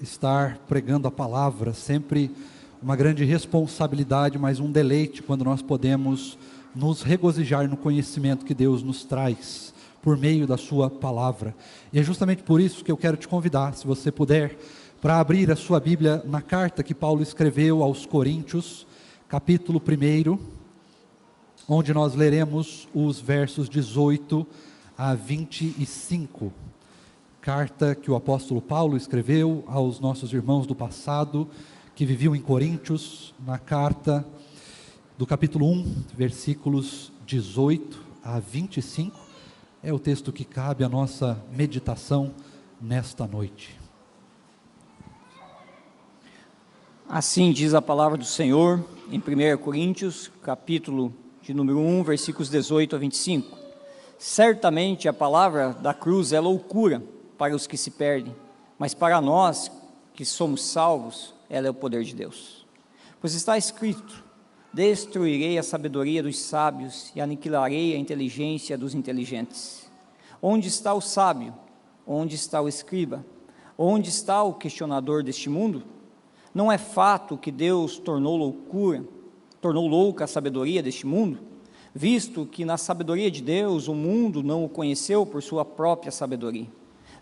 Estar pregando a palavra, sempre uma grande responsabilidade, mas um deleite quando nós podemos nos regozijar no conhecimento que Deus nos traz por meio da sua palavra. E é justamente por isso que eu quero te convidar, se você puder, para abrir a sua Bíblia na carta que Paulo escreveu aos Coríntios, capítulo 1, onde nós leremos os versos 18 a 25. Carta que o apóstolo Paulo escreveu aos nossos irmãos do passado, que viviam em Coríntios, na carta do capítulo 1, versículos 18 a 25, é o texto que cabe à nossa meditação nesta noite. Assim diz a palavra do Senhor, em 1 Coríntios, capítulo de número 1, versículos 18 a 25. Certamente a palavra da cruz é loucura para os que se perdem, mas para nós que somos salvos, ela é o poder de Deus. Pois está escrito: destruirei a sabedoria dos sábios e aniquilarei a inteligência dos inteligentes. Onde está o sábio? Onde está o escriba? Onde está o questionador deste mundo? Não é fato que Deus tornou louca a sabedoria deste mundo, visto que na sabedoria de Deus o mundo não o conheceu por sua própria sabedoria.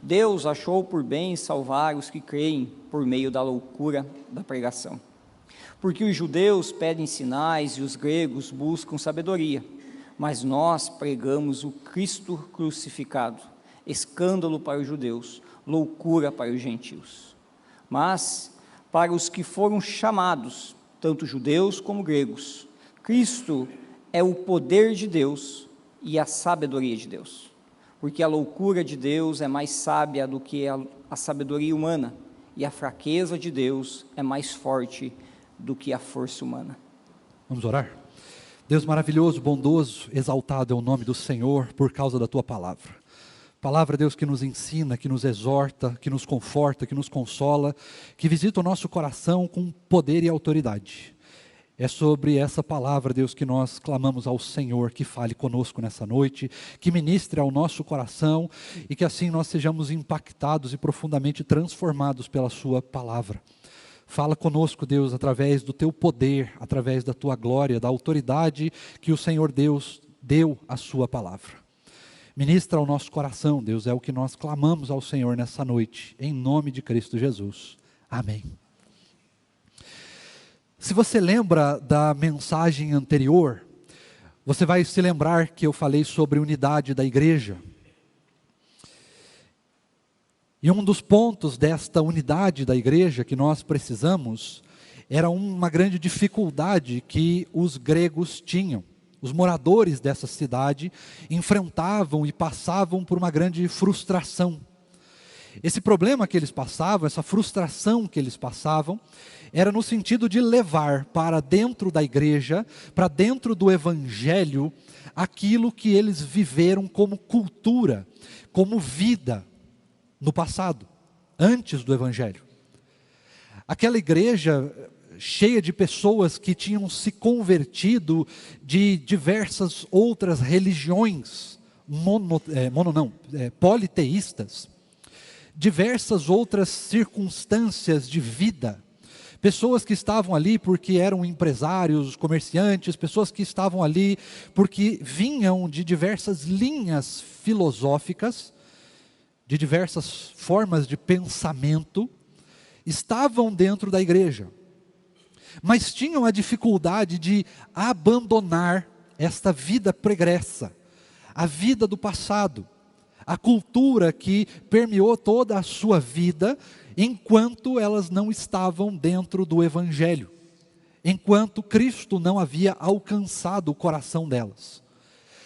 Deus achou por bem salvar os que creem por meio da loucura da pregação. Porque os judeus pedem sinais e os gregos buscam sabedoria, mas nós pregamos o Cristo crucificado, escândalo para os judeus, loucura para os gentios. Mas para os que foram chamados, tanto judeus como gregos, Cristo é o poder de Deus e a sabedoria de Deus. Porque a loucura de Deus é mais sábia do que a sabedoria humana, e a fraqueza de Deus é mais forte do que a força humana. Vamos orar? Deus maravilhoso, bondoso, exaltado é o nome do Senhor por causa da Tua palavra. Palavra, Deus, que nos ensina, que nos exorta, que nos conforta, que nos consola, que visita o nosso coração com poder e autoridade. É sobre essa palavra, Deus, que nós clamamos ao Senhor, que fale conosco nessa noite, que ministre ao nosso coração e que assim nós sejamos impactados e profundamente transformados pela sua palavra. Fala conosco, Deus, através do teu poder, através da tua glória, da autoridade que o Senhor Deus deu à sua palavra. Ministra ao nosso coração, Deus, é o que nós clamamos ao Senhor nessa noite, em nome de Cristo Jesus. Amém. Se você lembra da mensagem anterior, você vai se lembrar que eu falei sobre unidade da igreja. E um dos pontos desta unidade da igreja que nós precisamos, era uma grande dificuldade que os gregos tinham. Os moradores dessa cidade enfrentavam e passavam por uma grande frustração. Esse problema que eles passavam, essa frustração que eles passavam, era no sentido de levar para dentro da igreja, para dentro do evangelho, aquilo que eles viveram como cultura, como vida no passado, antes do evangelho. Aquela igreja cheia de pessoas que tinham se convertido de diversas outras religiões, politeístas, diversas outras circunstâncias de vida, pessoas que estavam ali porque eram empresários, comerciantes, pessoas que estavam ali porque vinham de diversas linhas filosóficas, de diversas formas de pensamento, estavam dentro da igreja, mas tinham a dificuldade de abandonar esta vida pregressa, a vida do passado, a cultura que permeou toda a sua vida, enquanto elas não estavam dentro do evangelho, enquanto Cristo não havia alcançado o coração delas.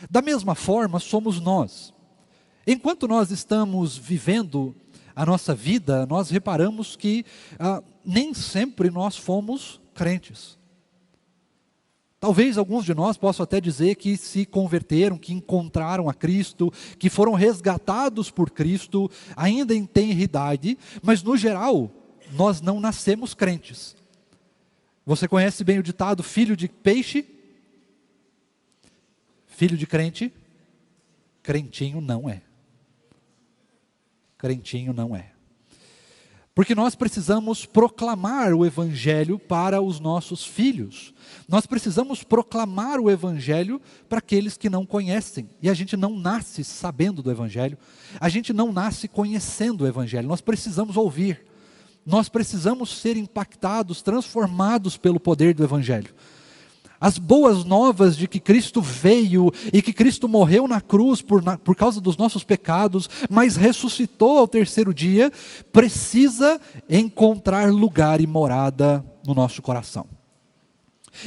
Da mesma forma somos nós. Enquanto nós estamos vivendo a nossa vida, nós reparamos que nem sempre nós fomos crentes. Talvez alguns de nós possam até dizer que se converteram, que encontraram a Cristo, que foram resgatados por Cristo, ainda em tenra idade, mas no geral, nós não nascemos crentes. Você conhece bem o ditado, filho de peixe? Filho de crente? Crentinho não é. Crentinho não é. Porque nós precisamos proclamar o Evangelho para os nossos filhos. Nós precisamos proclamar o Evangelho para aqueles que não conhecem. E a gente não nasce sabendo do Evangelho. A gente não nasce conhecendo o Evangelho. Nós precisamos ouvir. Nós precisamos ser impactados, transformados pelo poder do Evangelho. As boas novas de que Cristo veio e que Cristo morreu na cruz por causa dos nossos pecados, mas ressuscitou ao terceiro dia, precisa encontrar lugar e morada no nosso coração.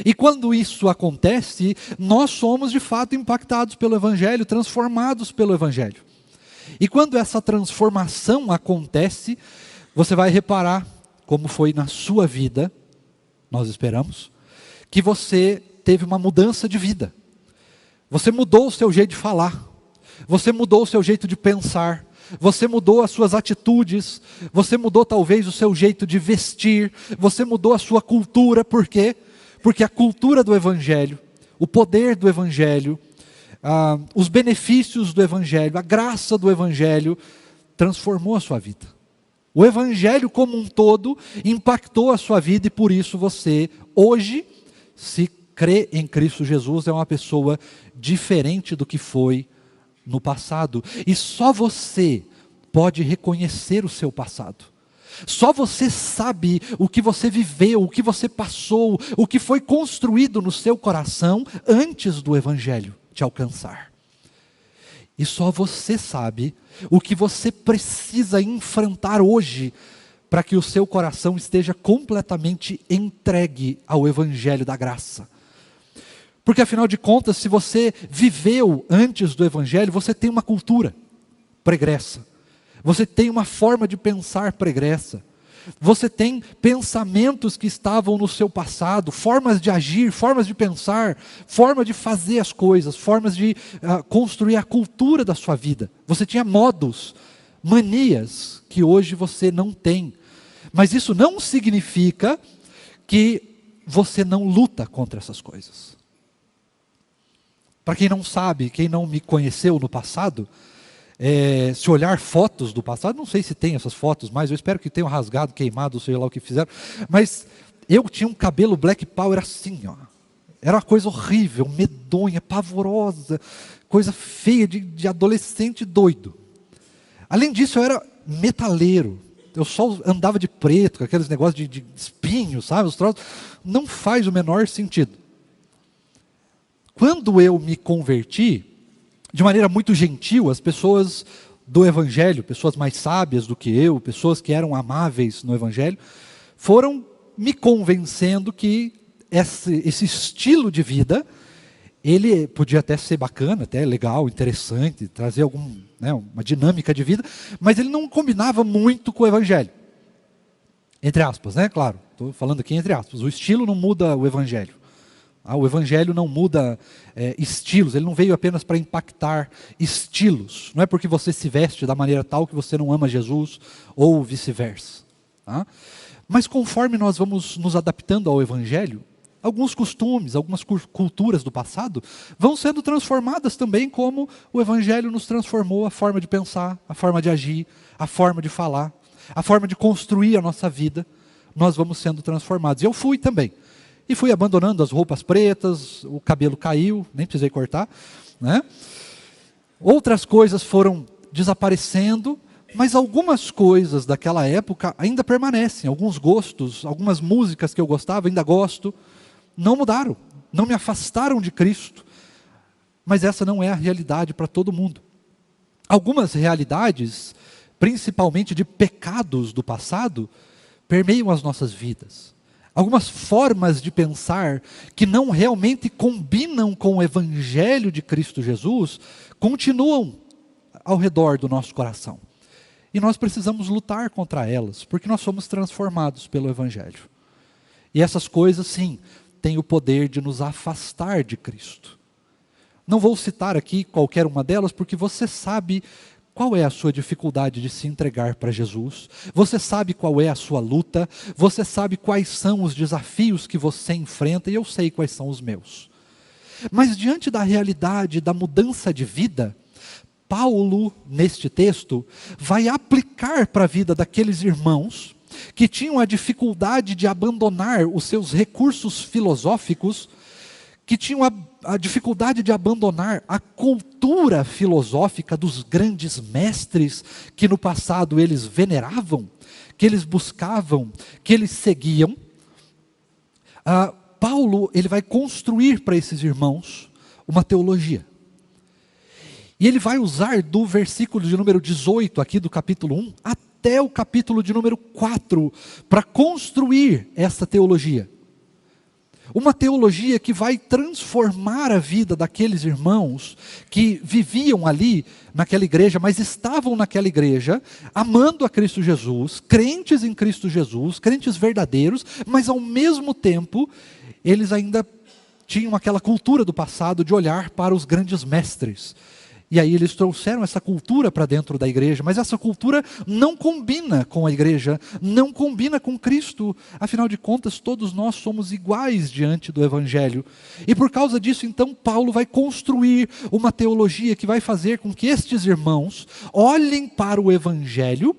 E quando isso acontece, nós somos de fato impactados pelo Evangelho, transformados pelo Evangelho. E quando essa transformação acontece, você vai reparar como foi na sua vida, nós esperamos, que você teve uma mudança de vida. Você mudou o seu jeito de falar, você mudou o seu jeito de pensar, você mudou as suas atitudes, você mudou talvez o seu jeito de vestir, você mudou a sua cultura. Por quê? Porque a cultura do Evangelho, o poder do Evangelho, os benefícios do Evangelho, a graça do Evangelho, transformou a sua vida. O Evangelho como um todo impactou a sua vida e por isso você, hoje, se crê em Cristo Jesus, é uma pessoa diferente do que foi no passado. E só você pode reconhecer o seu passado. Só você sabe o que você viveu, o que você passou, o que foi construído no seu coração antes do Evangelho te alcançar. E só você sabe o que você precisa enfrentar hoje para que o seu coração esteja completamente entregue ao Evangelho da graça. Porque afinal de contas, se você viveu antes do Evangelho, você tem uma cultura pregressa. Você tem uma forma de pensar pregressa. Você tem pensamentos que estavam no seu passado, formas de agir, formas de pensar, forma de fazer as coisas, formas de construir a cultura da sua vida. Você tinha modos, manias que hoje você não tem. Mas isso não significa que você não luta contra essas coisas. Para quem não sabe, quem não me conheceu no passado, se olhar fotos do passado, não sei se tem essas fotos, mas eu espero que tenham rasgado, queimado, sei lá o que fizeram, mas eu tinha um cabelo black power assim, ó. Era uma coisa horrível, medonha, pavorosa, coisa feia de adolescente doido. Além disso, eu era metaleiro, eu só andava de preto, com aqueles negócios de espinho, sabe, os troços, não faz o menor sentido. Quando eu me converti, de maneira muito gentil, as pessoas do Evangelho, pessoas mais sábias do que eu, pessoas que eram amáveis no Evangelho, foram me convencendo que esse estilo de vida, ele podia até ser bacana, até legal, interessante, trazer uma dinâmica de vida, mas ele não combinava muito com o Evangelho. Entre aspas, né? Claro, estou falando aqui entre aspas. O estilo não muda o Evangelho. O Evangelho não muda estilos, ele não veio apenas para impactar estilos. Não é porque você se veste da maneira tal que você não ama Jesus, ou vice-versa. Tá? Mas conforme nós vamos nos adaptando ao Evangelho, alguns costumes, algumas culturas do passado vão sendo transformadas também como o Evangelho nos transformou a forma de pensar, a forma de agir, a forma de falar, a forma de construir a nossa vida. Nós vamos sendo transformados. E eu fui também. E fui abandonando as roupas pretas, o cabelo caiu, nem precisei cortar, né? Outras coisas foram desaparecendo, mas algumas coisas daquela época ainda permanecem. Alguns gostos, algumas músicas que eu gostava, ainda gosto, não mudaram, não me afastaram de Cristo. Mas essa não é a realidade para todo mundo. Algumas realidades, principalmente de pecados do passado, permeiam as nossas vidas. Algumas formas de pensar que não realmente combinam com o Evangelho de Cristo Jesus, continuam ao redor do nosso coração. E nós precisamos lutar contra elas, porque nós somos transformados pelo Evangelho. E essas coisas, sim, têm o poder de nos afastar de Cristo. Não vou citar aqui qualquer uma delas, porque você sabe qual é a sua dificuldade de se entregar para Jesus? Você sabe qual é a sua luta? Você sabe quais são os desafios que você enfrenta? E eu sei quais são os meus. Mas diante da realidade da mudança de vida, Paulo, neste texto, vai aplicar para a vida daqueles irmãos que tinham a dificuldade de abandonar os seus recursos filosóficos, que tinham a dificuldade de abandonar a cultura filosófica dos grandes mestres que no passado eles veneravam, que eles buscavam, que eles seguiam. Paulo, ele vai construir para esses irmãos uma teologia. E ele vai usar do versículo de número 18 aqui do capítulo 1 até o capítulo de número 4 para construir essa teologia. Uma teologia que vai transformar a vida daqueles irmãos que viviam ali naquela igreja, mas estavam naquela igreja, amando a Cristo Jesus, crentes em Cristo Jesus, crentes verdadeiros, mas ao mesmo tempo, eles ainda tinham aquela cultura do passado de olhar para os grandes mestres. E aí eles trouxeram essa cultura para dentro da igreja, mas essa cultura não combina com a igreja, não combina com Cristo. Afinal de contas, todos nós somos iguais diante do Evangelho. E por causa disso, então, Paulo vai construir uma teologia que vai fazer com que estes irmãos olhem para o Evangelho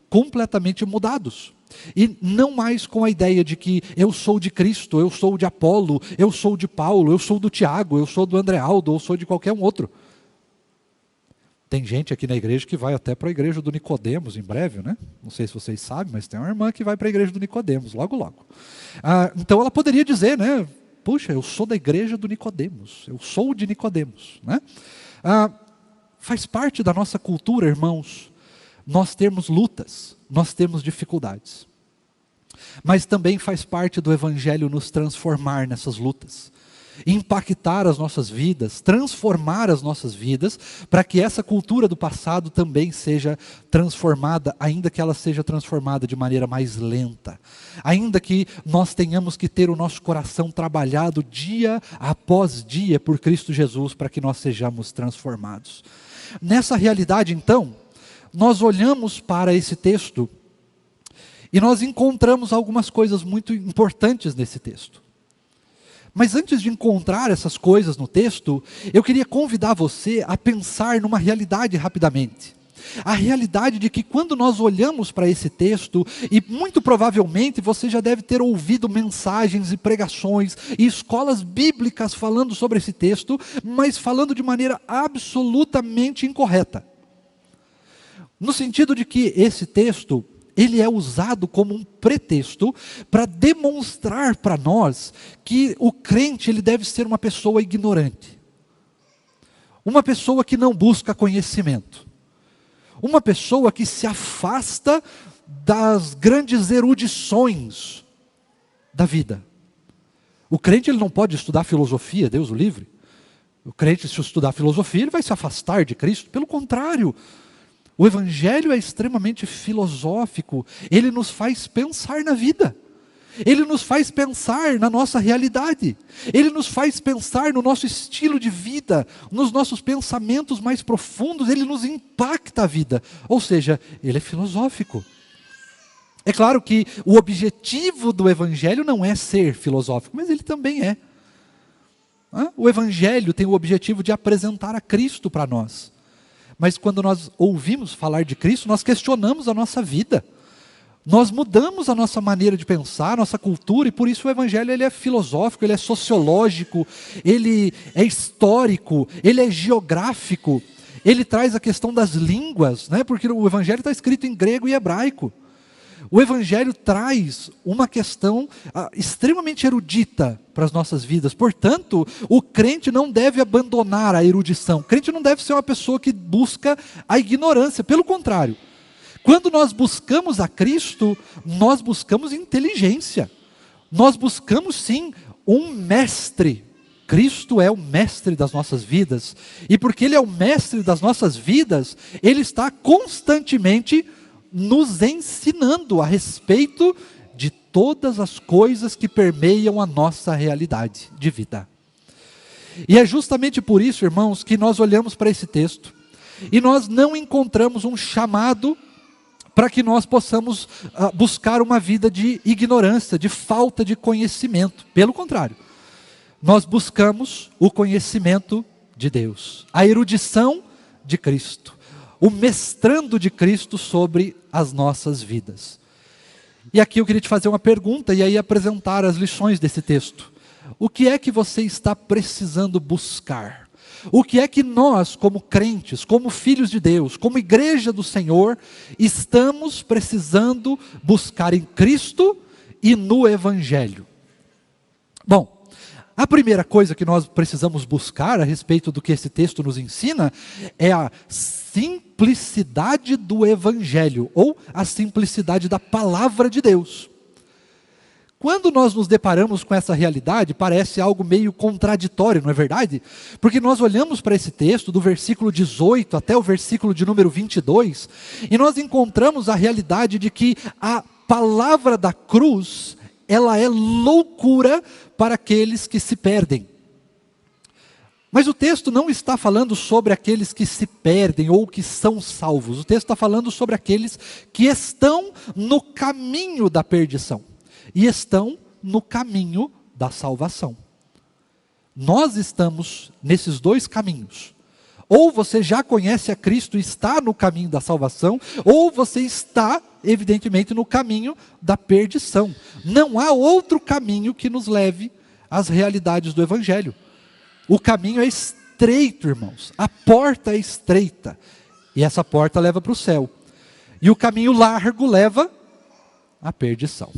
completamente mudados. E não mais com a ideia de que eu sou de Cristo, eu sou de Apolo, eu sou de Paulo, eu sou do Tiago, eu sou do Andrealdo, ou sou de qualquer um outro. Tem gente aqui na igreja que vai até para a igreja do Nicodemos em breve, né? Não sei se vocês sabem, mas tem uma irmã que vai para a igreja do Nicodemos, logo, logo. Então ela poderia dizer, né? Puxa, eu sou da igreja do Nicodemos, eu sou de Nicodemos, né? Faz parte da nossa cultura, irmãos, nós termos lutas, nós temos dificuldades. Mas também faz parte do Evangelho nos transformar nessas lutas. Impactar as nossas vidas, transformar as nossas vidas, para que essa cultura do passado também seja transformada, ainda que ela seja transformada de maneira mais lenta. Ainda que nós tenhamos que ter o nosso coração trabalhado dia após dia por Cristo Jesus, para que nós sejamos transformados. Nessa realidade, então, nós olhamos para esse texto e nós encontramos algumas coisas muito importantes nesse texto. Mas antes de encontrar essas coisas no texto, eu queria convidar você a pensar numa realidade rapidamente. A realidade de que quando nós olhamos para esse texto, e muito provavelmente você já deve ter ouvido mensagens e pregações e escolas bíblicas falando sobre esse texto, mas falando de maneira absolutamente incorreta. No sentido de que esse texto, ele é usado como um pretexto para demonstrar para nós que o crente ele deve ser uma pessoa ignorante. Uma pessoa que não busca conhecimento. Uma pessoa que se afasta das grandes erudições da vida. O crente ele não pode estudar filosofia, Deus o livre. O crente, se estudar filosofia, ele vai se afastar de Cristo. Pelo contrário, o Evangelho é extremamente filosófico, ele nos faz pensar na vida, ele nos faz pensar na nossa realidade, ele nos faz pensar no nosso estilo de vida, nos nossos pensamentos mais profundos, ele nos impacta a vida, ou seja, ele é filosófico. É claro que o objetivo do Evangelho não é ser filosófico, mas ele também é. O Evangelho tem o objetivo de apresentar a Cristo para nós. Mas quando nós ouvimos falar de Cristo, nós questionamos a nossa vida. Nós mudamos a nossa maneira de pensar, a nossa cultura, e por isso o Evangelho ele é filosófico, ele é sociológico, ele é histórico, ele é geográfico, ele traz a questão das línguas, né? Porque o Evangelho está escrito em grego e hebraico. O Evangelho traz uma questão extremamente erudita para as nossas vidas. Portanto, o crente não deve abandonar a erudição. O crente não deve ser uma pessoa que busca a ignorância. Pelo contrário, quando nós buscamos a Cristo, nós buscamos inteligência. Nós buscamos sim um mestre. Cristo é o mestre das nossas vidas. E porque Ele é o mestre das nossas vidas, Ele está constantemente nos ensinando a respeito de todas as coisas que permeiam a nossa realidade de vida. E é justamente por isso, irmãos, que nós olhamos para esse texto e nós não encontramos um chamado para que nós possamos buscar uma vida de ignorância, de falta de conhecimento. Pelo contrário, nós buscamos o conhecimento de Deus, a erudição de Cristo, o mestrando de Cristo sobre as nossas vidas. E aqui eu queria te fazer uma pergunta e aí apresentar as lições desse texto. O que é que você está precisando buscar? O que é que nós, como crentes, como filhos de Deus, como igreja do Senhor, estamos precisando buscar em Cristo e no Evangelho? Bom, a primeira coisa que nós precisamos buscar a respeito do que esse texto nos ensina é a simplicidade do Evangelho, ou a simplicidade da palavra de Deus. Quando nós nos deparamos com essa realidade, parece algo meio contraditório, não é verdade? Porque nós olhamos para esse texto, do versículo 18 até o versículo de número 22, e nós encontramos a realidade de que a palavra da cruz, ela é loucura para aqueles que se perdem. Mas o texto não está falando sobre aqueles que se perdem ou que são salvos. O texto está falando sobre aqueles que estão no caminho da perdição e estão no caminho da salvação. Nós estamos nesses dois caminhos. Ou você já conhece a Cristo e está no caminho da salvação, ou você está, evidentemente, no caminho da perdição. Não há outro caminho que nos leve às realidades do Evangelho. O caminho é estreito, irmãos. A porta é estreita. E essa porta leva para o céu. E o caminho largo leva à perdição.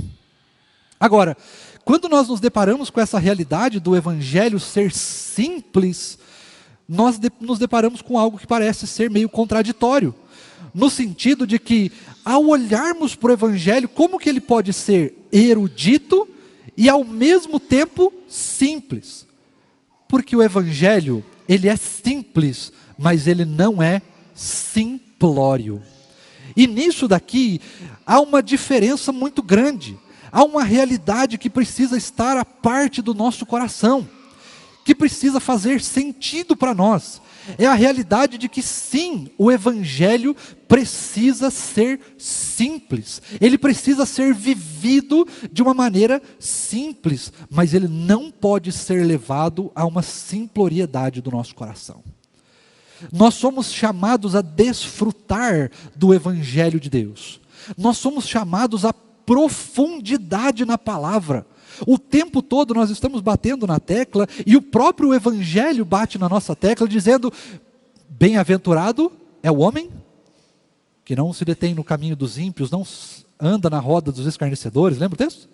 Agora, quando nós nos deparamos com essa realidade do Evangelho ser simples, nós nos deparamos com algo que parece ser meio contraditório. No sentido de que, ao olharmos para o Evangelho, como que ele pode ser erudito e ao mesmo tempo simples? Porque o Evangelho, ele é simples, mas ele não é simplório. E nisso daqui, há uma diferença muito grande. Há uma realidade que precisa estar à parte do nosso coração, que precisa fazer sentido para nós. É a realidade de que sim, o Evangelho precisa ser simples. Ele precisa ser vivido de uma maneira simples, mas ele não pode ser levado a uma simploriedade do nosso coração. Nós somos chamados a desfrutar do Evangelho de Deus. Nós somos chamados a profundidade na palavra. O tempo todo nós estamos batendo na tecla e o próprio Evangelho bate na nossa tecla dizendo: bem-aventurado é o homem que não se detém no caminho dos ímpios, não anda na roda dos escarnecedores. Lembra o texto?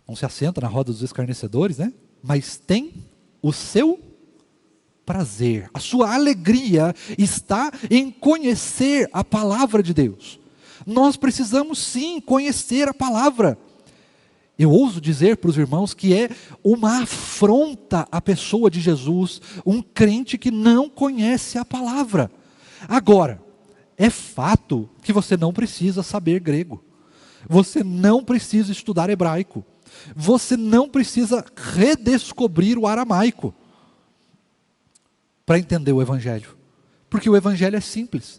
Não se assenta na roda dos escarnecedores, né? Mas tem o seu prazer, a sua alegria está em conhecer a palavra de Deus. Nós precisamos sim conhecer a palavra. Eu ouso dizer para os irmãos que é uma afronta à pessoa de Jesus, um crente que não conhece a palavra. Agora, é fato que você não precisa saber grego, você não precisa estudar hebraico, você não precisa redescobrir o aramaico para entender o Evangelho, porque o Evangelho é simples.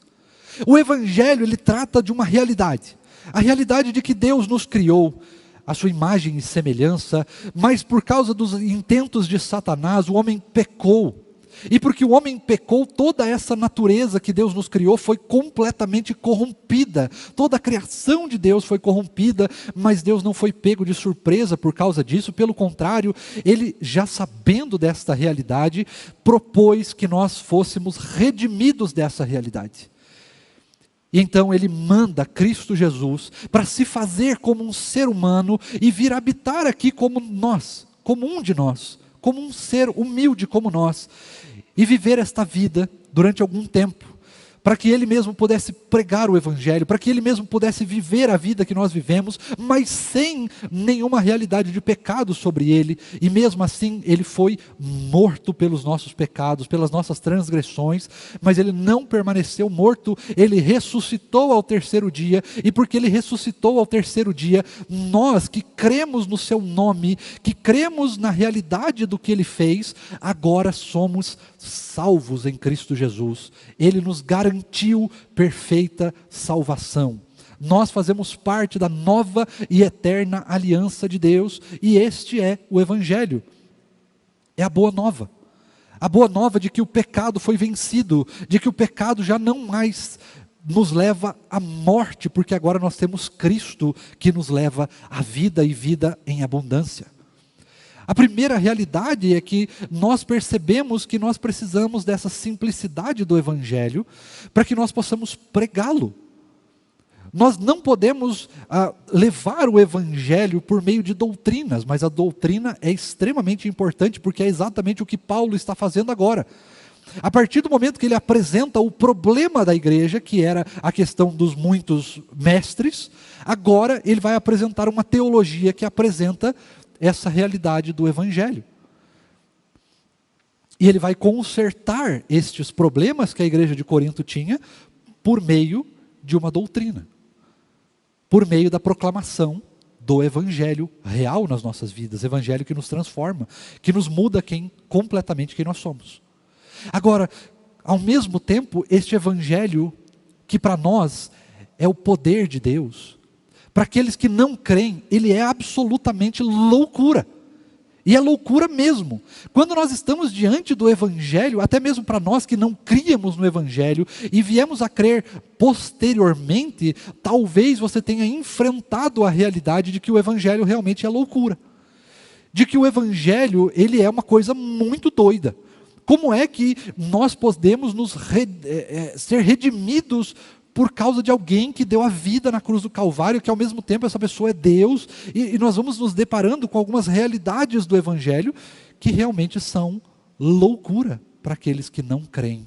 O Evangelho, ele trata de uma realidade, a realidade de que Deus nos criou, a sua imagem e semelhança, mas por causa dos intentos de Satanás, o homem pecou. E porque o homem pecou, toda essa natureza que Deus nos criou foi completamente corrompida. Toda a criação de Deus foi corrompida, mas Deus não foi pego de surpresa por causa disso. Pelo contrário, Ele, já sabendo desta realidade, propôs que nós fôssemos redimidos dessa realidade. E então Ele manda Cristo Jesus para se fazer como um ser humano e vir habitar aqui como nós, como um de nós, como um ser humilde como nós, e viver esta vida durante algum tempo, para que Ele mesmo pudesse pregar o Evangelho, para que Ele mesmo pudesse viver a vida que nós vivemos, mas sem nenhuma realidade de pecado sobre Ele, e mesmo assim Ele foi morto pelos nossos pecados, pelas nossas transgressões, mas Ele não permaneceu morto, Ele ressuscitou ao terceiro dia, e porque Ele ressuscitou ao terceiro dia, nós que cremos no Seu nome, que cremos na realidade do que Ele fez, agora somos salvos em Cristo Jesus. Ele nos garantiu perfeita salvação. Nós fazemos parte da nova e eterna aliança de Deus, e este é o Evangelho. É a boa nova. A boa nova de que o pecado foi vencido, de que o pecado já não mais nos leva à morte, porque agora nós temos Cristo que nos leva à vida e vida em abundância. A primeira realidade é que nós percebemos que nós precisamos dessa simplicidade do Evangelho para que nós possamos pregá-lo. Nós não podemos levar o Evangelho por meio de doutrinas, mas a doutrina é extremamente importante, porque é exatamente o que Paulo está fazendo agora. A partir do momento que ele apresenta o problema da igreja, que era a questão dos muitos mestres, agora ele vai apresentar uma teologia que apresenta essa realidade do Evangelho. E ele vai consertar estes problemas que a igreja de Corinto tinha por meio de uma doutrina, por meio da proclamação do Evangelho real nas nossas vidas, Evangelho que nos transforma, que nos muda completamente quem nós somos. Agora, ao mesmo tempo, este Evangelho que para nós é o poder de Deus, para aqueles que não creem, ele é absolutamente loucura. E é loucura mesmo. Quando nós estamos diante do Evangelho, até mesmo para nós que não críamos no Evangelho e viemos a crer posteriormente, talvez você tenha enfrentado a realidade de que o Evangelho realmente é loucura. De que o Evangelho, ele é uma coisa muito doida. Como é que nós podemos ser redimidos por causa de alguém que deu a vida na cruz do Calvário, que ao mesmo tempo essa pessoa é Deus, e nós vamos nos deparando com algumas realidades do Evangelho que realmente são loucura para aqueles que não creem.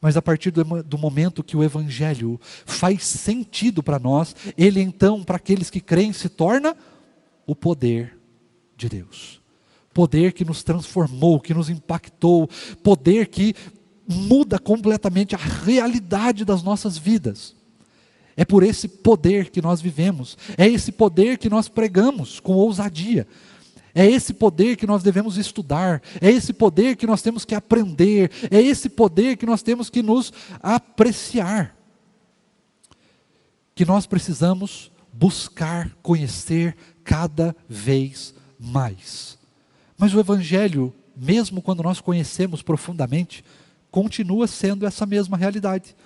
Mas a partir do momento que o Evangelho faz sentido para nós, ele então, para aqueles que creem, se torna o poder de Deus. Poder que nos transformou, que nos impactou, poder que muda completamente a realidade das nossas vidas. É por esse poder que nós vivemos, é esse poder que nós pregamos com ousadia, é esse poder que nós devemos estudar, é esse poder que nós temos que aprender, é esse poder que nós temos que nos apreciar, que nós precisamos buscar, conhecer cada vez mais. Mas o Evangelho, mesmo quando nós conhecemos profundamente, continua sendo essa mesma realidade.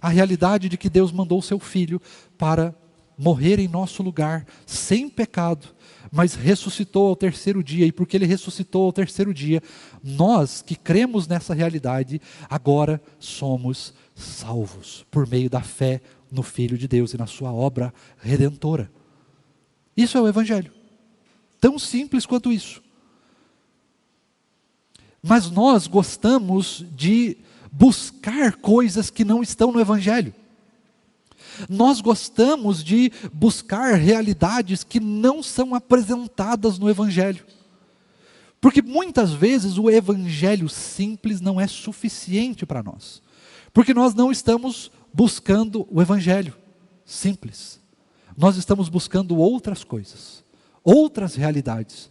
A realidade de que Deus mandou o seu Filho para morrer em nosso lugar, sem pecado, mas ressuscitou ao terceiro dia, e porque Ele ressuscitou ao terceiro dia, nós que cremos nessa realidade, agora somos salvos, por meio da fé no Filho de Deus e na sua obra redentora. Isso é o Evangelho. Tão simples quanto isso. Mas nós gostamos de buscar coisas que não estão no Evangelho. Nós gostamos de buscar realidades que não são apresentadas no Evangelho. Porque muitas vezes o Evangelho simples não é suficiente para nós. Porque nós não estamos buscando o Evangelho simples. Nós estamos buscando outras coisas, outras realidades.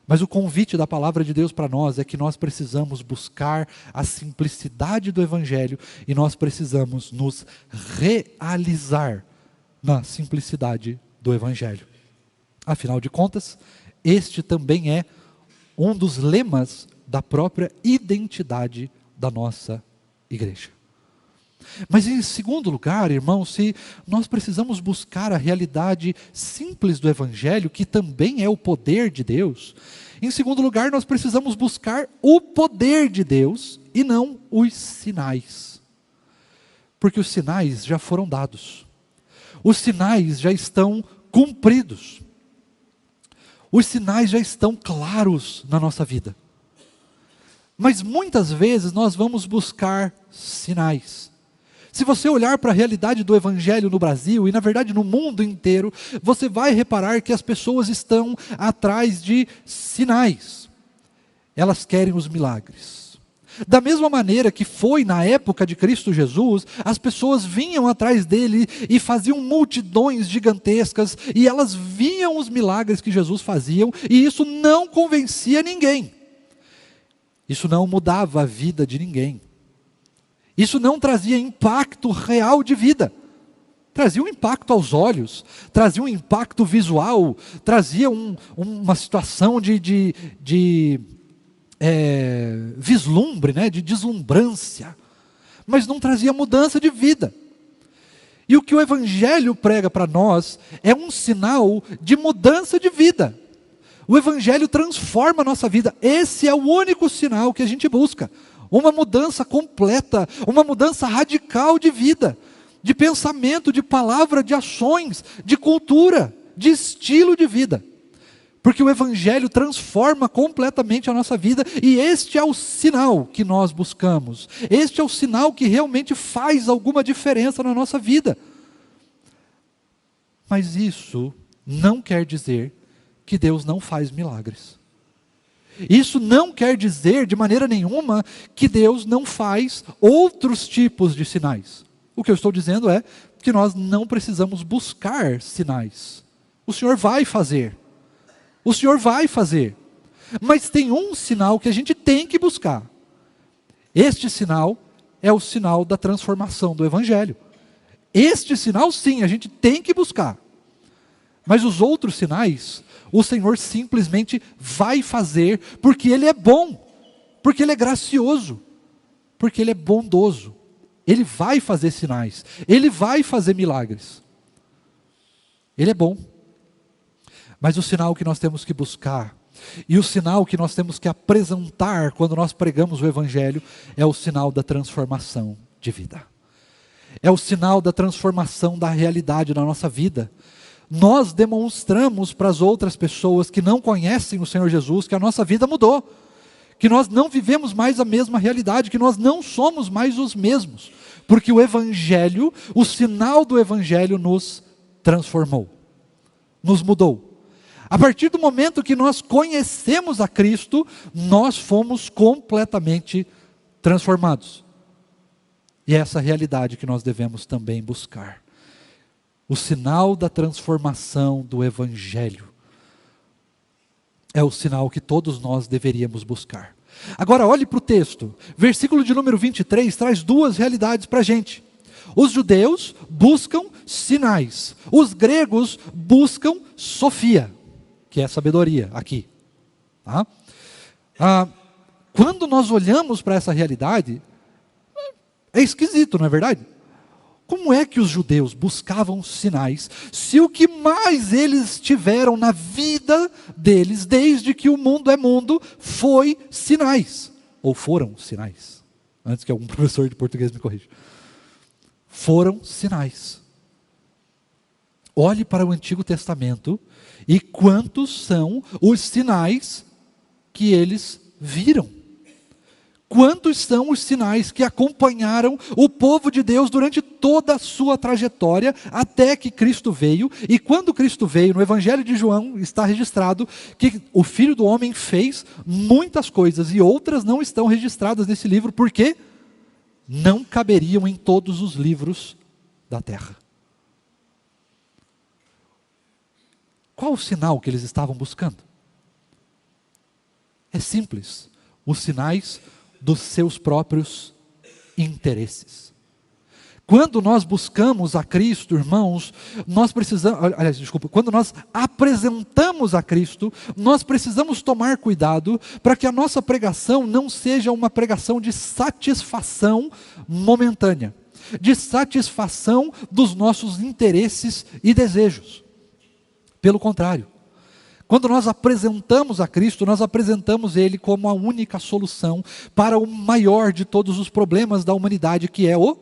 Mas o convite da palavra de Deus para nós é que nós precisamos buscar a simplicidade do Evangelho e nós precisamos nos realizar na simplicidade do Evangelho. Afinal de contas, este também é um dos lemas da própria identidade da nossa igreja. Mas em segundo lugar, irmãos, se nós precisamos buscar a realidade simples do Evangelho, que também é o poder de Deus, em segundo lugar nós precisamos buscar o poder de Deus e não os sinais. Porque os sinais já foram dados. Os sinais já estão cumpridos. Os sinais já estão claros na nossa vida. Mas muitas vezes nós vamos buscar sinais. Se você olhar para a realidade do Evangelho no Brasil, e na verdade no mundo inteiro, você vai reparar que as pessoas estão atrás de sinais. Elas querem os milagres. Da mesma maneira que foi na época de Cristo Jesus, as pessoas vinham atrás dele e faziam multidões gigantescas, e elas viam os milagres que Jesus fazia, e isso não convencia ninguém. Isso não mudava a vida de ninguém. Isso não trazia impacto real de vida. Trazia um impacto aos olhos, trazia um impacto visual, trazia uma situação de vislumbre, né, de deslumbrância. mas não trazia mudança de vida. E o que o Evangelho prega para nós é um sinal de mudança de vida. O Evangelho transforma a nossa vida. Esse é o único sinal que a gente busca. Uma mudança completa, uma mudança radical de vida, de pensamento, de palavra, de ações, de cultura, de estilo de vida. Porque o Evangelho transforma completamente a nossa vida, e este é o sinal que nós buscamos. Este é o sinal que realmente faz alguma diferença na nossa vida. Mas isso não quer dizer que Deus não faz milagres. Isso não quer dizer de maneira nenhuma que Deus não faz outros tipos de sinais. O que eu estou dizendo é que nós não precisamos buscar sinais. O Senhor vai fazer. O Senhor vai fazer. Mas tem um sinal que a gente tem que buscar. Este sinal é o sinal da transformação do Evangelho. Este sinal, sim, a gente tem que buscar. Mas os outros sinais, o Senhor simplesmente vai fazer, porque Ele é bom, porque Ele é gracioso, porque Ele é bondoso. Ele vai fazer sinais, Ele vai fazer milagres. Ele é bom. Mas o sinal que nós temos que buscar, e o sinal que nós temos que apresentar quando nós pregamos o Evangelho, é o sinal da transformação de vida. É o sinal da transformação da realidade na nossa vida. Nós demonstramos para as outras pessoas que não conhecem o Senhor Jesus que a nossa vida mudou, que nós não vivemos mais a mesma realidade, que nós não somos mais os mesmos, porque o Evangelho, o sinal do Evangelho nos transformou, nos mudou. A partir do momento que nós conhecemos a Cristo, nós fomos completamente transformados. E é essa realidade que nós devemos também buscar. O sinal da transformação do Evangelho é o sinal que todos nós deveríamos buscar. Agora olhe para o texto, versículo de número 23 traz duas realidades para a gente. Os judeus buscam sinais, os gregos buscam sofia, que é sabedoria aqui. Tá? Quando nós olhamos para essa realidade, é esquisito, não é verdade? Como é que os judeus buscavam sinais, se o que mais eles tiveram na vida deles, desde que o mundo é mundo, foi sinais? Ou foram sinais? Antes que algum professor de português me corrija. Foram sinais. Olhe para o Antigo Testamento e quantos são os sinais que eles viram. Quantos são os sinais que acompanharam o povo de Deus durante toda a sua trajetória, até que Cristo veio. E quando Cristo veio, no Evangelho de João está registrado que o Filho do Homem fez muitas coisas, e outras não estão registradas nesse livro, porque não caberiam em todos os livros da terra. Qual o sinal que eles estavam buscando? É simples, os sinais dos seus próprios interesses. Quando nós buscamos a Cristo, irmãos, quando nós apresentamos a Cristo, nós precisamos tomar cuidado para que a nossa pregação não seja uma pregação de satisfação momentânea, de satisfação dos nossos interesses e desejos. Pelo contrário, quando nós apresentamos a Cristo, nós apresentamos Ele como a única solução para o maior de todos os problemas da humanidade, que é o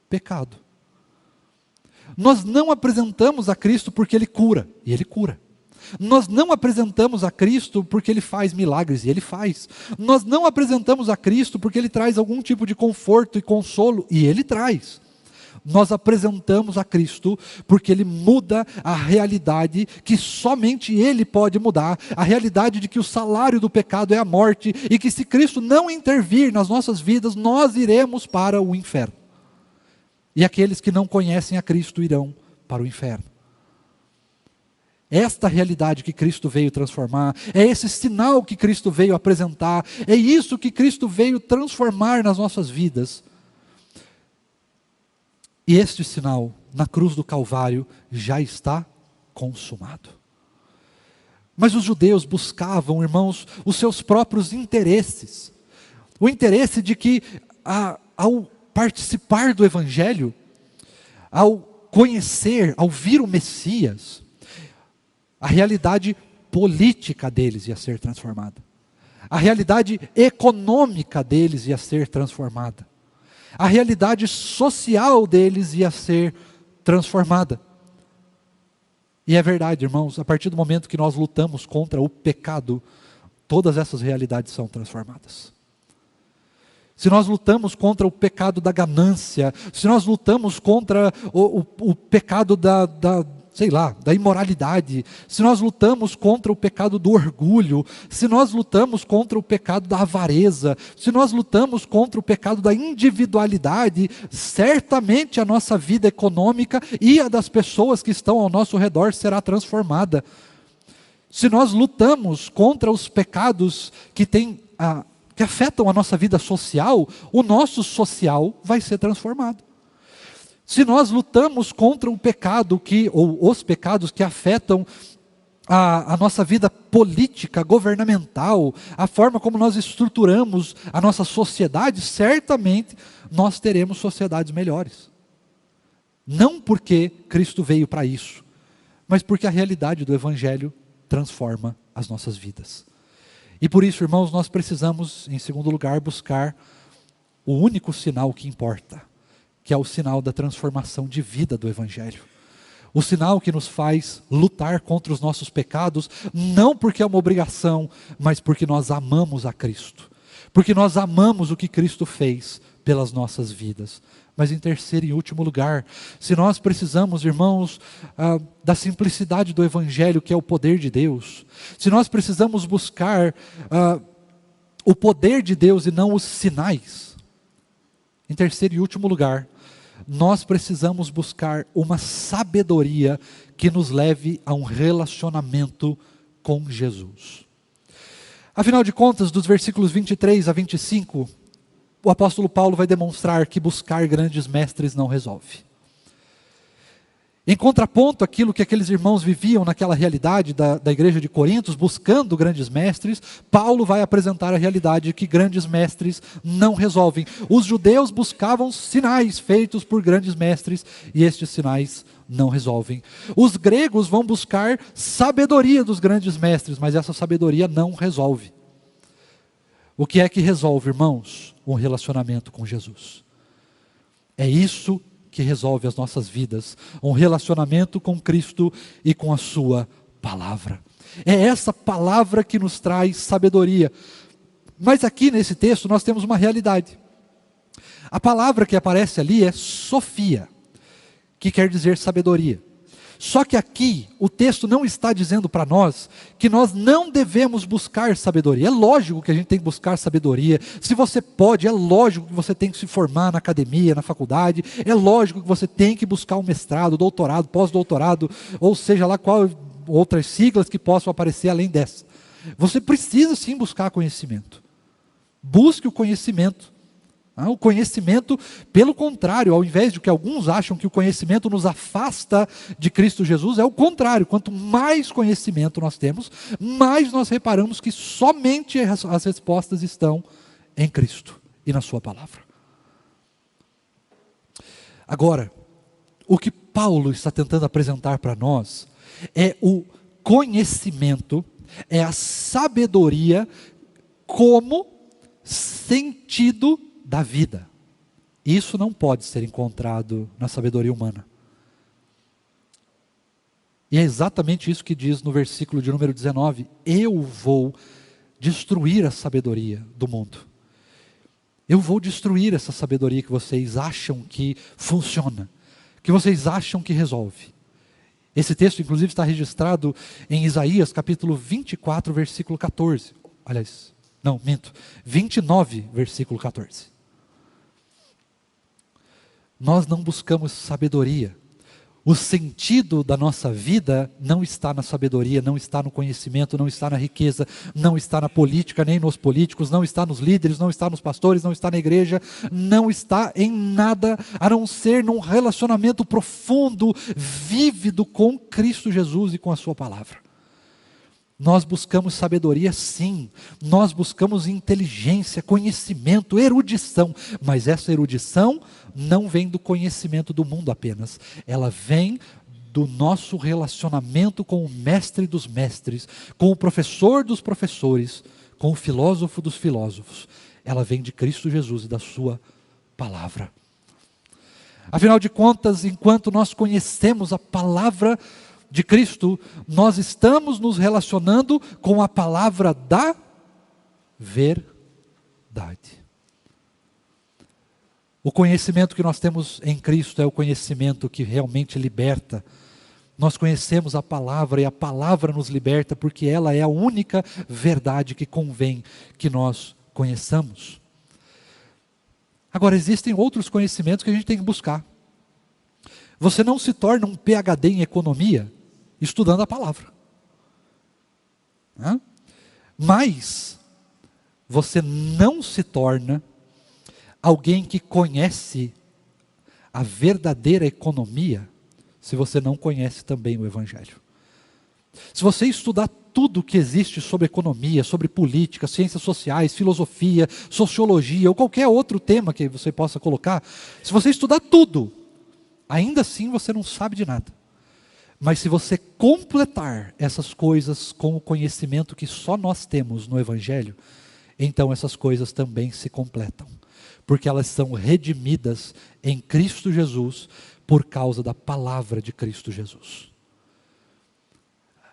pecado. Nós não apresentamos a Cristo porque Ele cura, e Ele cura. Nós não apresentamos a Cristo porque Ele faz milagres, e Ele faz. Nós não apresentamos a Cristo porque Ele traz algum tipo de conforto e consolo, e Ele traz. Nós apresentamos a Cristo porque Ele muda a realidade que somente Ele pode mudar, a realidade de que o salário do pecado é a morte, e que se Cristo não intervir nas nossas vidas, nós iremos para o inferno. E aqueles que não conhecem a Cristo irão para o inferno. Esta realidade que Cristo veio transformar, é esse sinal que Cristo veio apresentar, é isso que Cristo veio transformar nas nossas vidas. E este sinal, na cruz do Calvário, já está consumado. Mas os judeus buscavam, irmãos, os seus próprios interesses. O interesse de que a ao participar do Evangelho, ao conhecer, ao vir o Messias, a realidade política deles ia ser transformada. A realidade econômica deles ia ser transformada. A realidade social deles ia ser transformada. E é verdade, irmãos, a partir do momento que nós lutamos contra o pecado, todas essas realidades são transformadas. Se nós lutamos contra o pecado da ganância, se nós lutamos contra o pecado da imoralidade, se nós lutamos contra o pecado do orgulho, se nós lutamos contra o pecado da avareza, se nós lutamos contra o pecado da individualidade, certamente a nossa vida econômica e a das pessoas que estão ao nosso redor será transformada. Se nós lutamos contra os pecados que afetam a nossa vida social, o nosso social vai ser transformado. Se nós lutamos contra o pecado ou os pecados que afetam a nossa vida política, governamental, a forma como nós estruturamos a nossa sociedade, certamente nós teremos sociedades melhores. Não porque Cristo veio para isso, mas porque a realidade do Evangelho transforma as nossas vidas. E por isso, irmãos, nós precisamos, em segundo lugar, buscar o único sinal que importa, que é o sinal da transformação de vida do Evangelho. O sinal que nos faz lutar contra os nossos pecados, não porque é uma obrigação, mas porque nós amamos a Cristo. Porque nós amamos o que Cristo fez pelas nossas vidas. Mas em terceiro e último lugar, se nós precisamos, irmãos, da simplicidade do Evangelho, que é o poder de Deus, se nós precisamos buscar o poder de Deus e não os sinais, em terceiro e último lugar, nós precisamos buscar uma sabedoria que nos leve a um relacionamento com Jesus. Afinal de contas, dos versículos 23 a 25, o apóstolo Paulo vai demonstrar que buscar grandes mestres não resolve. Em contraponto àquilo que aqueles irmãos viviam naquela realidade da igreja de Corinto, buscando grandes mestres, Paulo vai apresentar a realidade de que grandes mestres não resolvem. Os judeus buscavam sinais feitos por grandes mestres e estes sinais não resolvem. Os gregos vão buscar sabedoria dos grandes mestres, mas essa sabedoria não resolve. O que é que resolve, irmãos? Um relacionamento com Jesus. É isso que resolve as nossas vidas, um relacionamento com Cristo e com a sua palavra. É essa palavra que nos traz sabedoria. Mas aqui nesse texto nós temos uma realidade. A palavra que aparece ali é Sofia, que quer dizer sabedoria. Só que aqui o texto não está dizendo para nós que nós não devemos buscar sabedoria. É lógico que a gente tem que buscar sabedoria. Se você pode, é lógico que você tem que se formar na academia, na faculdade. É lógico que você tem que buscar um mestrado, doutorado, pós-doutorado, ou seja lá qual outras siglas que possam aparecer além dessa. Você precisa sim buscar conhecimento. Busque o conhecimento. O conhecimento, pelo contrário, ao invés de que alguns acham que o conhecimento nos afasta de Cristo Jesus, é o contrário. Quanto mais conhecimento nós temos, mais nós reparamos que somente as respostas estão em Cristo e na sua palavra. Agora, o que Paulo está tentando apresentar para nós é o conhecimento, é a sabedoria como sentido da vida. Isso não pode ser encontrado na sabedoria humana. E é exatamente isso que diz no versículo de número 19: eu vou destruir a sabedoria do mundo. Eu vou destruir essa sabedoria que vocês acham que funciona, que vocês acham que resolve. Esse texto inclusive está registrado em Isaías capítulo 24, versículo 14. Aliás, não, minto, 29, versículo 14. Nós não buscamos sabedoria. O sentido da nossa vida não está na sabedoria, não está no conhecimento, não está na riqueza, não está na política, nem nos políticos, não está nos líderes, não está nos pastores, não está na igreja, não está em nada a não ser num relacionamento profundo, vívido com Cristo Jesus e com a sua palavra. Nós buscamos sabedoria, sim. Nós buscamos inteligência, conhecimento, erudição. Mas essa erudição não vem do conhecimento do mundo apenas. Ela vem do nosso relacionamento com o mestre dos mestres, com o professor dos professores, com o filósofo dos filósofos. Ela vem de Cristo Jesus e da sua palavra. Afinal de contas, enquanto nós conhecemos a palavra de Cristo, nós estamos nos relacionando com a palavra da verdade. O conhecimento que nós temos em Cristo é o conhecimento que realmente liberta. Nós conhecemos a palavra e a palavra nos liberta porque ela é a única verdade que convém que nós conheçamos. Agora, existem outros conhecimentos que a gente tem que buscar. Você não se torna um PhD em economia estudando a palavra. Mas você não se torna alguém que conhece a verdadeira economia se você não conhece também o Evangelho. Se você estudar tudo que existe sobre economia, sobre política, ciências sociais, filosofia, sociologia ou qualquer outro tema que você possa colocar, se você estudar tudo, ainda assim você não sabe de nada. Mas se você completar essas coisas com o conhecimento que só nós temos no Evangelho, então essas coisas também se completam. Porque elas são redimidas em Cristo Jesus por causa da palavra de Cristo Jesus.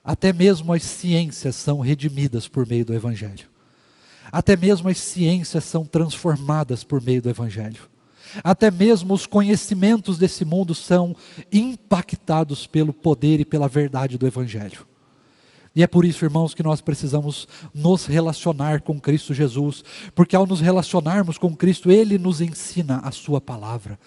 Até mesmo as ciências são redimidas por meio do Evangelho. Até mesmo as ciências são transformadas por meio do Evangelho. Até mesmo os conhecimentos desse mundo são impactados pelo poder e pela verdade do Evangelho. E é por isso, irmãos, que nós precisamos nos relacionar com Cristo Jesus, porque ao nos relacionarmos com Cristo, Ele nos ensina a sua palavra.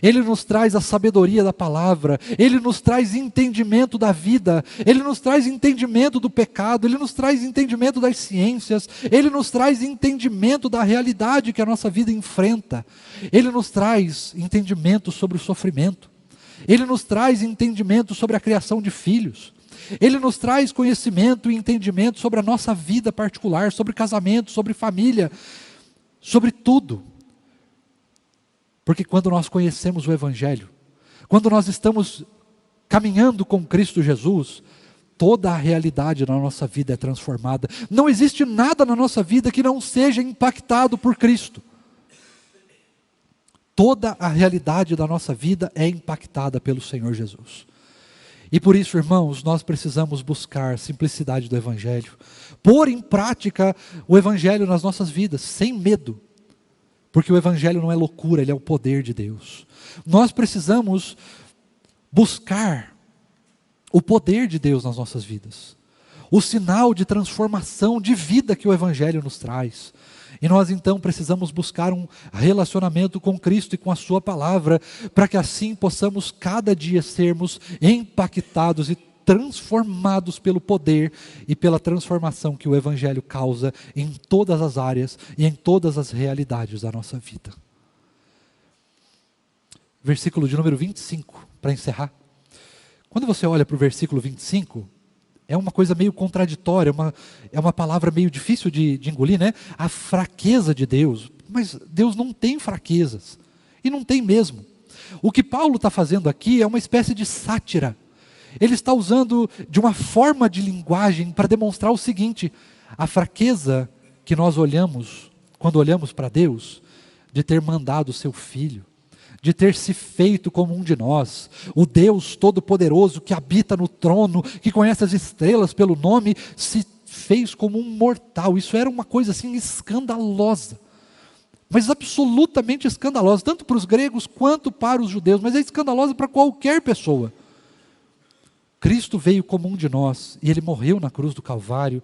Ele nos traz a sabedoria da palavra, Ele nos traz entendimento da vida, Ele nos traz entendimento do pecado, Ele nos traz entendimento das ciências, Ele nos traz entendimento da realidade que a nossa vida enfrenta, Ele nos traz entendimento sobre o sofrimento, Ele nos traz entendimento sobre a criação de filhos, Ele nos traz conhecimento e entendimento sobre a nossa vida particular, sobre casamento, sobre família, sobre tudo. Porque quando nós conhecemos o Evangelho, quando nós estamos caminhando com Cristo Jesus, toda a realidade na nossa vida é transformada. Não existe nada na nossa vida que não seja impactado por Cristo. Toda a realidade da nossa vida é impactada pelo Senhor Jesus. E por isso, irmãos, nós precisamos buscar a simplicidade do Evangelho, pôr em prática o Evangelho nas nossas vidas, sem medo. Porque o Evangelho não é loucura, ele é o poder de Deus. Nós precisamos buscar o poder de Deus nas nossas vidas. O sinal de transformação de vida que o Evangelho nos traz. E nós então precisamos buscar um relacionamento com Cristo e com a sua palavra, para que assim possamos cada dia sermos impactados e transformados pelo poder e pela transformação que o Evangelho causa em todas as áreas e em todas as realidades da nossa vida. Versículo de número 25, para encerrar. Quando você olha para o versículo 25, é uma coisa meio contraditória, é uma palavra meio difícil de engolir, né? A fraqueza de Deus. Mas Deus não tem fraquezas, e não tem mesmo. O que Paulo está fazendo aqui é uma espécie de sátira. Ele está usando de uma forma de linguagem para demonstrar o seguinte: a fraqueza que nós olhamos, quando olhamos para Deus, de ter mandado o seu Filho, de ter se feito como um de nós, o Deus Todo-Poderoso que habita no trono, que conhece as estrelas pelo nome, se fez como um mortal. Isso era uma coisa assim escandalosa, mas absolutamente escandalosa, tanto para os gregos quanto para os judeus, mas é escandalosa para qualquer pessoa. Cristo veio como um de nós, e Ele morreu na cruz do Calvário,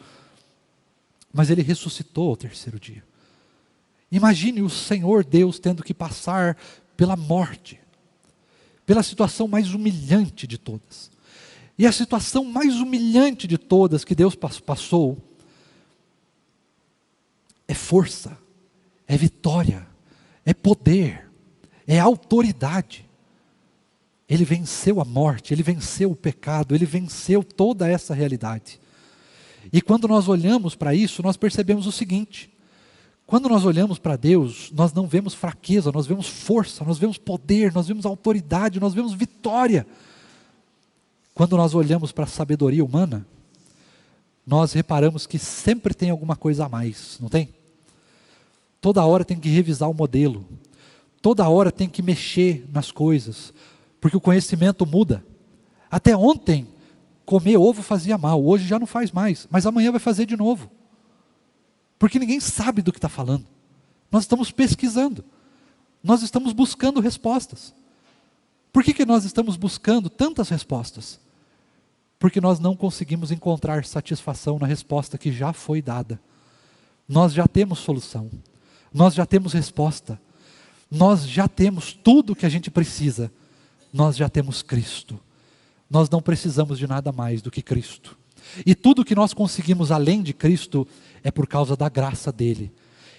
mas Ele ressuscitou ao terceiro dia. Imagine o Senhor Deus tendo que passar pela morte, pela situação mais humilhante de todas. E a situação mais humilhante de todas que Deus passou, é força, é vitória, é poder, é autoridade. Ele venceu a morte, Ele venceu o pecado, Ele venceu toda essa realidade. E quando nós olhamos para isso, nós percebemos o seguinte: quando nós olhamos para Deus, nós não vemos fraqueza, nós vemos força, nós vemos poder, nós vemos autoridade, nós vemos vitória. Quando nós olhamos para a sabedoria humana, nós reparamos que sempre tem alguma coisa a mais, não tem? Toda hora tem que revisar o modelo, toda hora tem que mexer nas coisas, porque o conhecimento muda. Até ontem, comer ovo fazia mal, hoje já não faz mais, mas amanhã vai fazer de novo. Porque ninguém sabe do que está falando. Nós estamos pesquisando, nós estamos buscando respostas. Por que nós estamos buscando tantas respostas? Porque nós não conseguimos encontrar satisfação na resposta que já foi dada. Nós já temos solução, nós já temos resposta, nós já temos tudo o que a gente precisa, nós já temos Cristo. Nós não precisamos de nada mais do que Cristo. E tudo que nós conseguimos além de Cristo é por causa da graça dele,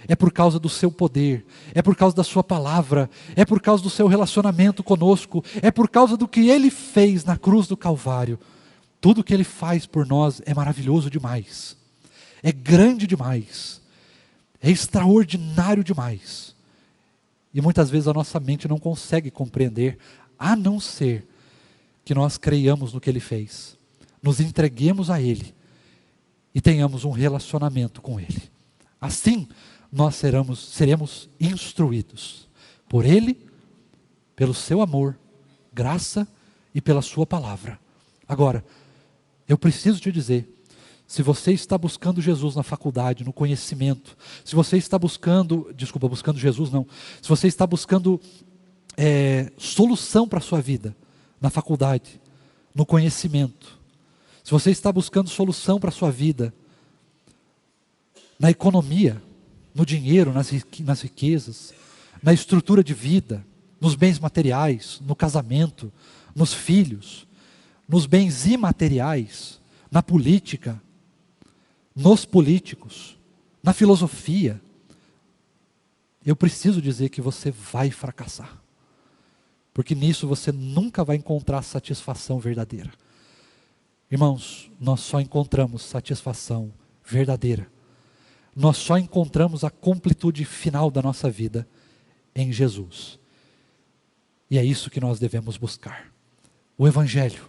é por causa do seu poder, é por causa da sua palavra, é por causa do seu relacionamento conosco, é por causa do que ele fez na cruz do Calvário. Tudo que ele faz por nós é maravilhoso demais, é grande demais, é extraordinário demais. E muitas vezes a nossa mente não consegue compreender, a não ser que nós creiamos no que ele fez, nos entreguemos a ele e tenhamos um relacionamento com ele. Assim, nós seremos instruídos por ele, pelo seu amor, graça e pela sua palavra. Agora, eu preciso te dizer, se você está buscando Jesus na faculdade, no conhecimento, se você está buscando Jesus não, se você está buscando solução para a sua vida, na faculdade, no conhecimento, se você está buscando solução para a sua vida, na economia, no dinheiro, nas riquezas, na estrutura de vida, nos bens materiais, no casamento, nos filhos, nos bens imateriais, na política, nos políticos, na filosofia, eu preciso dizer que você vai fracassar. Porque nisso você nunca vai encontrar satisfação verdadeira. Irmãos, nós só encontramos satisfação verdadeira. Nós só encontramos a completude final da nossa vida em Jesus. E é isso que nós devemos buscar. O Evangelho,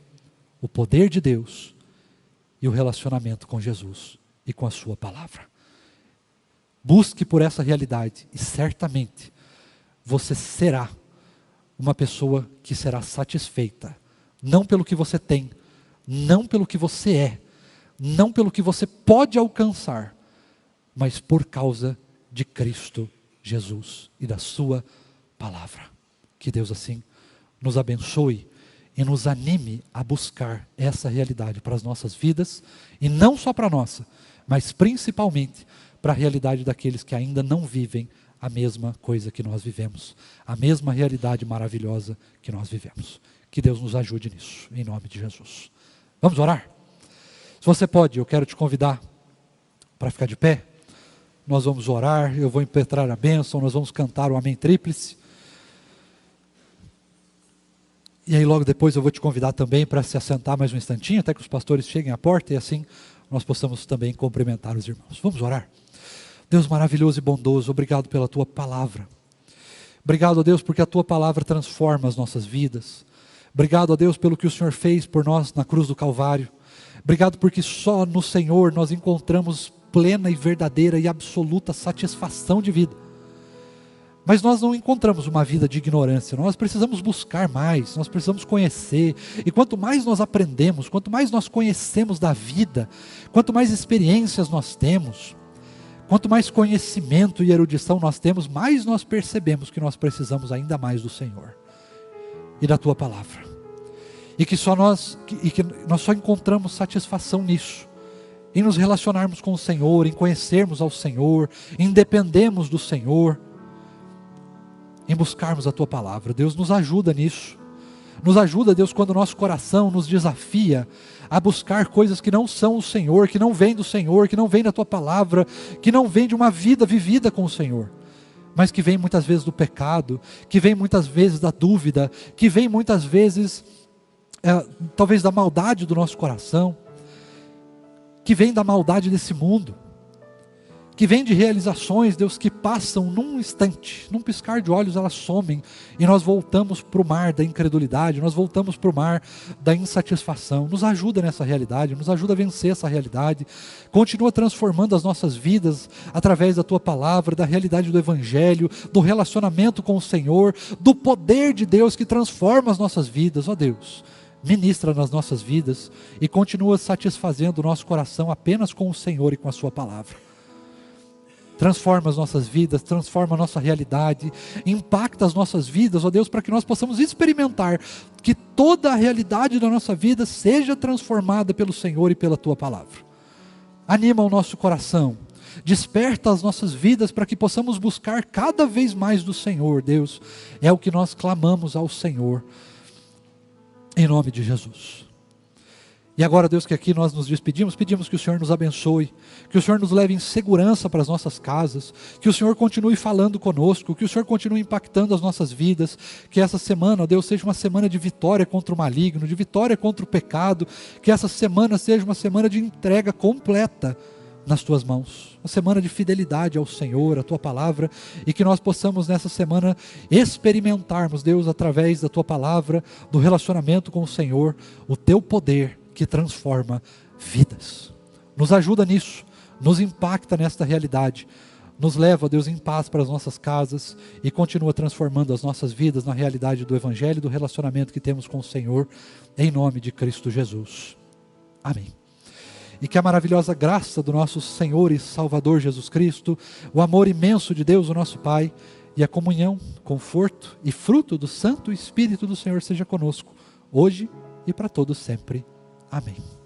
o poder de Deus e o relacionamento com Jesus e com a sua palavra. Busque por essa realidade e certamente você será uma pessoa que será satisfeita, não pelo que você tem, não pelo que você é, não pelo que você pode alcançar, mas por causa de Cristo Jesus e da sua palavra. Que Deus assim nos abençoe e nos anime a buscar essa realidade para as nossas vidas, e não só para a nossa, mas principalmente para a realidade daqueles que ainda não vivem a mesma coisa que nós vivemos, a mesma realidade maravilhosa que nós vivemos. Que Deus nos ajude nisso, em nome de Jesus. Vamos orar? Se você pode, eu quero te convidar para ficar de pé. Nós vamos orar, eu vou impetrar a bênção, nós vamos cantar o Amém Tríplice. E aí logo depois eu vou te convidar também para se assentar mais um instantinho, até que os pastores cheguem à porta, e assim nós possamos também cumprimentar os irmãos. Vamos orar? Deus maravilhoso e bondoso, obrigado pela tua palavra. Obrigado, ó Deus, porque a tua palavra transforma as nossas vidas. Obrigado, ó Deus, pelo que o Senhor fez por nós na cruz do Calvário. Obrigado porque só no Senhor nós encontramos plena e verdadeira e absoluta satisfação de vida. Mas nós não encontramos uma vida de ignorância, nós precisamos buscar mais, nós precisamos conhecer, e quanto mais nós aprendemos, quanto mais nós conhecemos da vida, quanto mais experiências nós temos, quanto mais conhecimento e erudição nós temos, mais nós percebemos que nós precisamos ainda mais do Senhor e da tua palavra, e que nós só encontramos satisfação nisso, em nos relacionarmos com o Senhor, em conhecermos ao Senhor, em dependermos do Senhor, em buscarmos a tua palavra. Deus, nos ajuda nisso. Nos ajuda, Deus, quando o nosso coração nos desafia a buscar coisas que não são o Senhor, que não vêm do Senhor, que não vêm da tua palavra, que não vêm de uma vida vivida com o Senhor, mas que vêm muitas vezes do pecado, que vêm muitas vezes da dúvida, que vêm muitas vezes talvez da maldade do nosso coração. que vem da maldade desse mundo, que vem de realizações, Deus, que passam num instante, num piscar de olhos elas somem, e nós voltamos para o mar da incredulidade, nós voltamos para o mar da insatisfação. Nos ajuda nessa realidade, nos ajuda a vencer essa realidade, continua transformando as nossas vidas, através da Tua Palavra, da realidade do Evangelho, do relacionamento com o Senhor, do poder de Deus que transforma as nossas vidas. Ó Deus, ministra nas nossas vidas, e continua satisfazendo o nosso coração apenas com o Senhor e com a Sua Palavra. Transforma as nossas vidas, transforma a nossa realidade, impacta as nossas vidas, ó Deus, para que nós possamos experimentar que toda a realidade da nossa vida seja transformada pelo Senhor e pela Tua Palavra. Anima o nosso coração, desperta as nossas vidas para que possamos buscar cada vez mais do Senhor, Deus. É o que nós clamamos ao Senhor, em nome de Jesus. E agora, Deus, que aqui nós nos despedimos, pedimos que o Senhor nos abençoe, que o Senhor nos leve em segurança para as nossas casas, que o Senhor continue falando conosco, que o Senhor continue impactando as nossas vidas, que essa semana, ó Deus, seja uma semana de vitória contra o maligno, de vitória contra o pecado, que essa semana seja uma semana de entrega completa nas Tuas mãos, uma semana de fidelidade ao Senhor, à Tua Palavra, e que nós possamos nessa semana experimentarmos, Deus, através da Tua Palavra, do relacionamento com o Senhor, o Teu poder que transforma vidas. Nos ajuda nisso, nos impacta nesta realidade, nos leva, Deus, em paz para as nossas casas e continua transformando as nossas vidas na realidade do Evangelho e do relacionamento que temos com o Senhor, em nome de Cristo Jesus. Amém. E que a maravilhosa graça do nosso Senhor e Salvador Jesus Cristo, o amor imenso de Deus, o nosso Pai, e a comunhão, conforto e fruto do Santo Espírito do Senhor seja conosco, hoje e para todos sempre. Amém.